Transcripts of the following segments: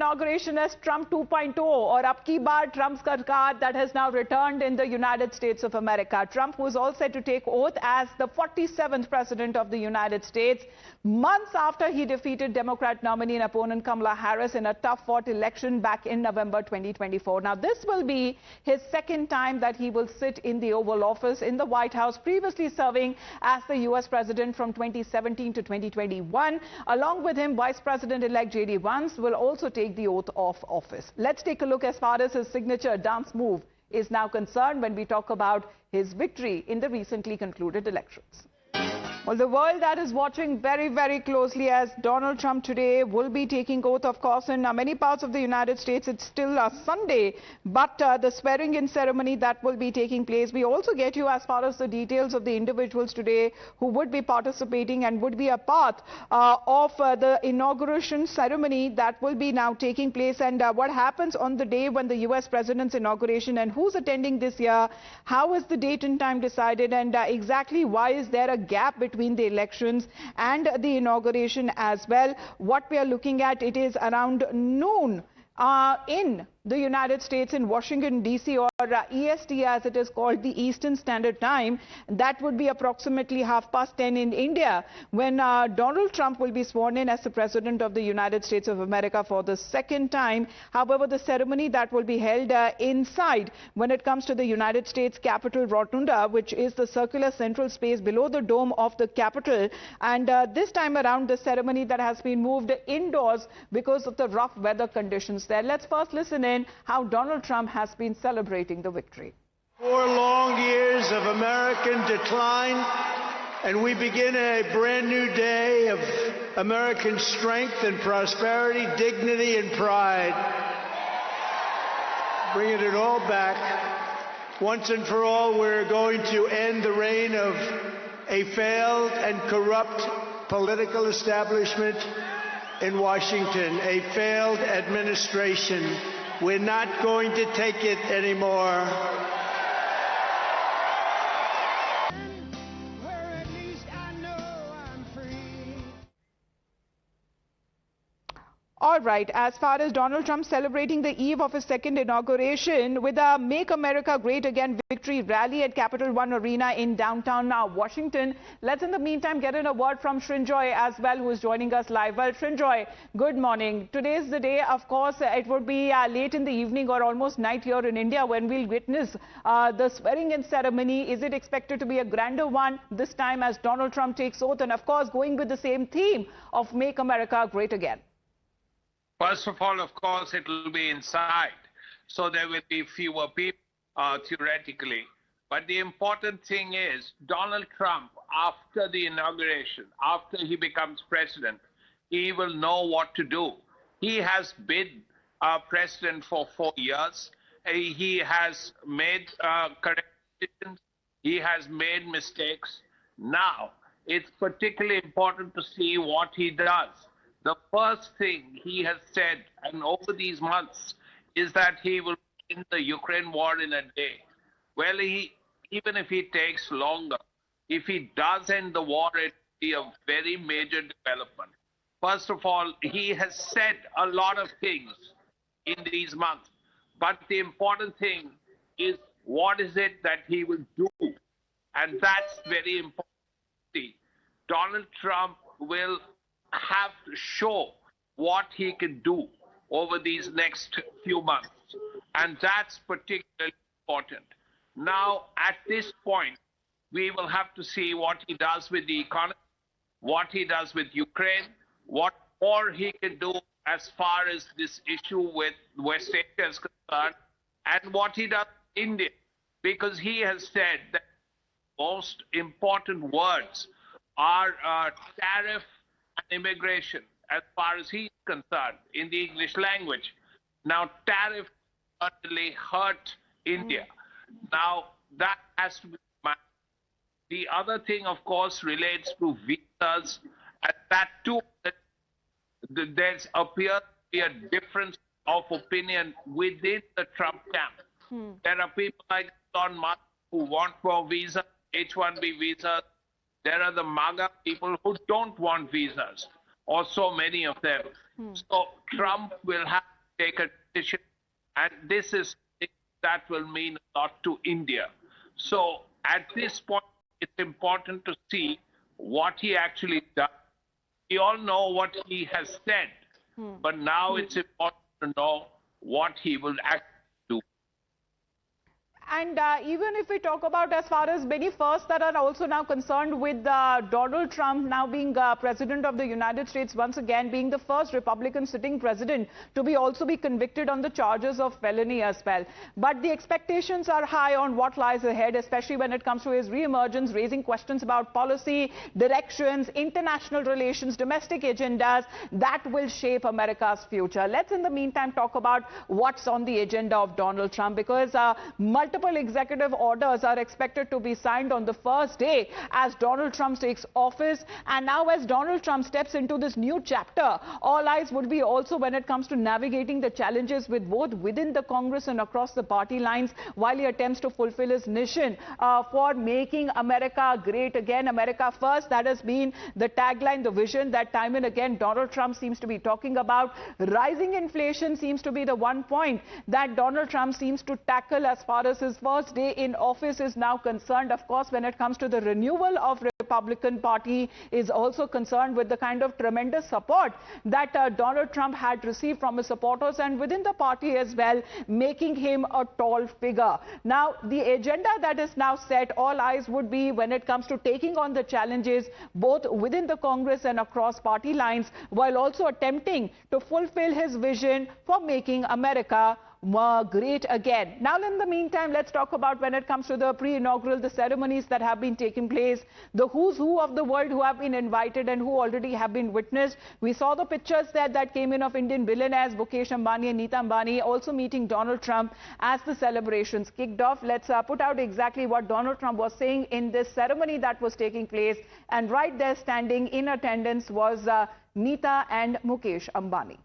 inauguration as Trump 2.0 or Ab Ki Baar Trump's Sarkar that has now returned in the United States of America. Trump was all set to take oath as the 47th president of the United States, months after he defeated Democrat nominee and opponent Kamala Harris in a tough-fought election back in November 2024. Now, this will be his second time that he will sit in the Oval Office in the White House, previously serving as the U.S. president from 2017 to 2021. Along with him, Vice President-elect J.D. Vance will also take the oath of office. Let's take a look as far as his signature dance move is now concerned when we talk about his victory in the recently concluded elections. Well, the world that is watching very, very closely as Donald Trump today will be taking oath, of course, in many parts of the United States. It's still a Sunday, but the swearing-in ceremony that will be taking place. We also get you as far as the details of the individuals today who would be participating and would be a part of the inauguration ceremony that will be now taking place, and what happens on the day when the U.S. President's inauguration and who's attending this year, how is the date and time decided, and exactly why is there a gap between the elections and the inauguration as well. What we are looking at, it is around noon in the United States in Washington, D.C., or EST as it is called, the Eastern Standard Time. That would be approximately 10:30 in India when Donald Trump will be sworn in as the President of the United States of America for the second time. However, the ceremony that will be held inside when it comes to the United States Capitol Rotunda, which is the circular central space below the dome of the Capitol. And this time around, the ceremony that has been moved indoors because of the rough weather conditions there. Let's first listen in how Donald Trump has been celebrating the victory. 4 long years of American decline, and we begin a brand new day of American strength and prosperity, dignity and pride. Bringing it all back. Once and for all, we're going to end the reign of a failed and corrupt political establishment in Washington, a failed administration. We're not going to take it anymore. All right, as far as Donald Trump celebrating the eve of his second inauguration with a Make America Great Again victory rally at Capital One Arena in downtown Washington, let's in the meantime get in a word from Srinjoy as well, who is joining us live. Well, Srinjoy, good morning. Today is the day, of course, it would be late in the evening or almost night here in India when we'll witness the swearing-in ceremony. Is it expected to be a grander one this time as Donald Trump takes oath and, of course, going with the same theme of Make America Great Again? First of all, of course, it will be inside, so there will be fewer people, theoretically. But the important thing is, Donald Trump, after the inauguration, after he becomes president, he will know what to do. He has been president for 4 years. He has made correct decisions. He has made mistakes. Now, it's particularly important to see what he does. The first thing he has said, and over these months, is that he will end the Ukraine war in a day. Well, even if it takes longer, if he does end the war, it will be a very major development. First of all, he has said a lot of things in these months, but the important thing is what is it that he will do, and that's very important. See, Donald Trump will have to show what he can do over these next few months, and that's particularly important. Now, at this point, we will have to see what he does with the economy, what he does with Ukraine, what more he can do as far as this issue with West Asia is concerned, and what he does with India, because he has said that most important words are tariff and immigration, as far as he's concerned, in the English language. Now, tariff certainly hurt India. Now, that has to be managed. The other thing, of course, relates to visas, and that too, there appears to be a difference of opinion within the Trump camp. There are people like Elon Musk who want more visas, H-1B visas. There are the MAGA people who don't want visas. or so many of them. So Trump will have to take a decision, and this is that will mean a lot to India. So at this point, it's important to see what he actually does. We all know what he has said, but now it's important to know what he will actually do. And even if we talk about as far as many firsts that are also now concerned with Donald Trump now being president of the United States, once again being the first Republican sitting president to be also be convicted on the charges of felony as well. But the expectations are high on what lies ahead, especially when it comes to his re-emergence, raising questions about policy, directions, international relations, domestic agendas that will shape America's future. Let's in the meantime talk about what's on the agenda of Donald Trump, because multiple executive orders are expected to be signed on the first day as Donald Trump takes office. And now as Donald Trump steps into this new chapter, all eyes would be also when it comes to navigating the challenges with both within the Congress and across the party lines while he attempts to fulfill his mission for making America great again, America first. That has been the tagline, the vision that time and again Donald Trump seems to be talking about. Rising inflation seems to be the one point that Donald Trump seems to tackle as far as his first day in office is now concerned. Of course, when it comes to the renewal of Republican Party is also concerned with the kind of tremendous support that Donald Trump had received from his supporters and within the party as well, making him a tall figure. Now, the agenda that is now set, all eyes would be when it comes to taking on the challenges both within the Congress and across party lines, while also attempting to fulfill his vision for making America great again. Now, in the meantime, let's talk about when it comes to the pre-inaugural, the ceremonies that have been taking place, the who's who of the world who have been invited and who already have been witnessed. We saw the pictures that came in of Indian billionaires Mukesh Ambani and Neeta Ambani also meeting Donald Trump as the celebrations kicked off. Let's put out exactly what Donald Trump was saying in this ceremony that was taking place. And right there standing in attendance was Neeta and Mukesh Ambani.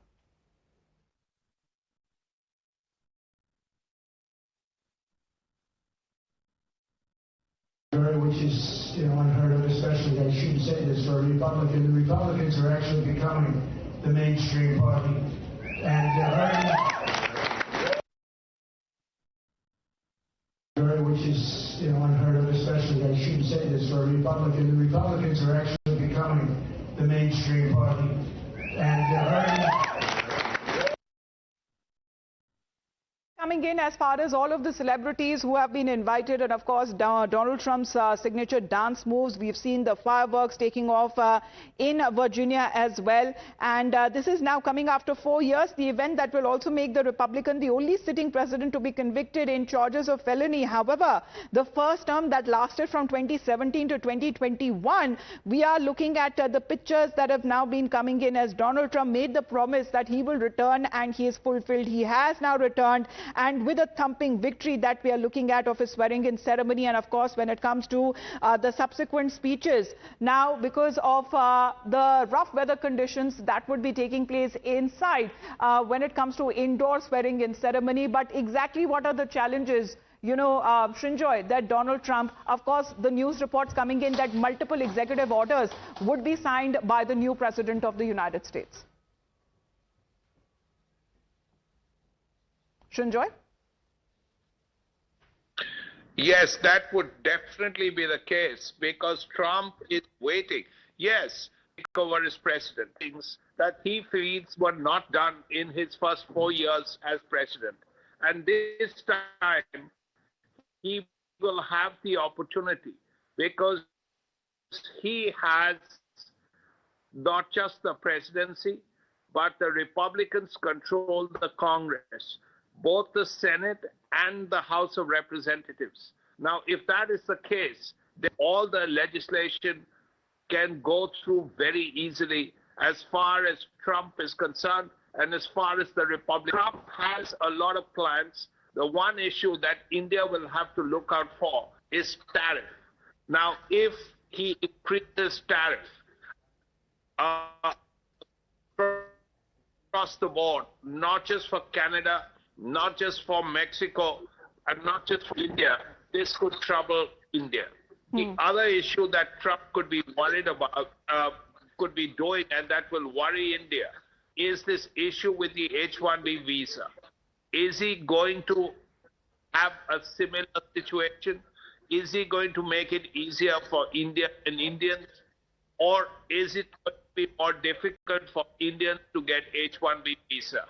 Which is, unheard of, especially, I shouldn't say this for a Republican. The Republicans are actually becoming the mainstream party. And which is, unheard of, especially, I shouldn't say this for a Republican. The Republicans are actually becoming the mainstream party. And coming in as far as all of the celebrities who have been invited, and of course Donald Trump's signature dance moves. We've seen the fireworks taking off in Virginia as well, and this is now coming after 4 years. The event that will also make the Republican the only sitting president to be convicted in charges of felony. However, the first term that lasted from 2017 to 2021, we are looking at the pictures that have now been coming in as Donald Trump made the promise that he will return, and he is fulfilled. He has now returned, and with a thumping victory that we are looking at of his swearing-in ceremony. And of course, when it comes to the subsequent speeches, now because of the rough weather conditions that would be taking place inside when it comes to indoor swearing-in ceremony. But exactly what are the challenges? Srinjoy, that Donald Trump, of course, the news reports coming in that multiple executive orders would be signed by the new president of the United States. Srinjoy? Yes, that would definitely be the case because Trump is waiting. Yes, over his president, things that he feels were not done in his first 4 years as president. And this time, he will have the opportunity because he has not just the presidency, but the Republicans control the Congress, both the Senate and the House of Representatives. Now, if that is the case, then all the legislation can go through very easily as far as Trump is concerned and as far as the Republic. Trump has a lot of plans. The one issue that India will have to look out for is tariff. Now, if he increases tariff across the board, not just for Canada, not just for Mexico, and not just for India, this could trouble India. The other issue that Trump could be worried about could be doing, and that will worry India, is this issue with the H-1B visa. Is he going to have a similar situation? Is he going to make it easier for India and Indians? Or is it going to be more difficult for Indians to get H-1B visa?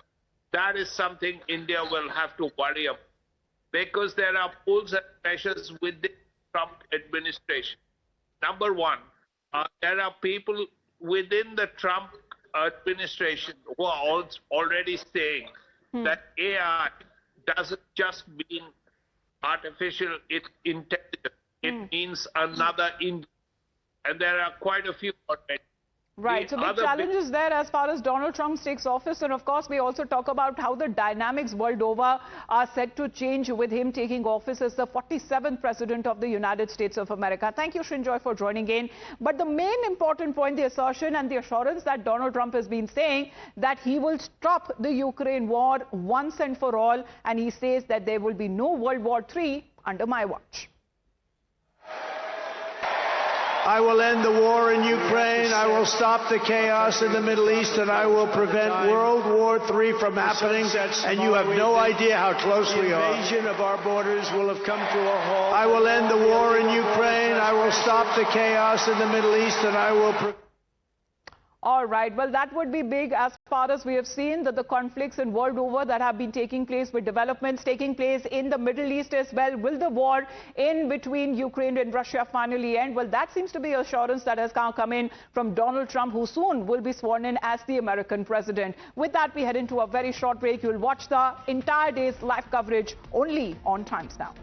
That is something India will have to worry about, because there are pulls and pressures within the Trump administration. Number one, there are people within the Trump administration who are already saying that AI doesn't just mean artificial intelligence. It means another India. And there are quite a few already. Right, so big challenges there as far as Donald Trump takes office. And of course, we also talk about how the dynamics world over are set to change with him taking office as the 47th President of the United States of America. Thank you, Srinjoy, for joining in. But the main important point, the assertion and the assurance that Donald Trump has been saying that he will stop the Ukraine war once and for all. And he says that there will be no World War III under my watch. I will end the war in Ukraine. I will stop the chaos in the Middle East, and I will prevent World War III from happening. And you have no idea how close we are. The invasion of our borders will have come to a halt. I will end the war in Ukraine. I will stop the chaos in the Middle East, and I will. All right. Well, that would be big as far as we have seen that the conflicts in world over that have been taking place, with developments taking place in the Middle East as well. Will the war in between Ukraine and Russia finally end? Well, that seems to be assurance that has now come in from Donald Trump, who soon will be sworn in as the American president. With that, we head into a very short break. You'll watch the entire day's live coverage only on Times Now.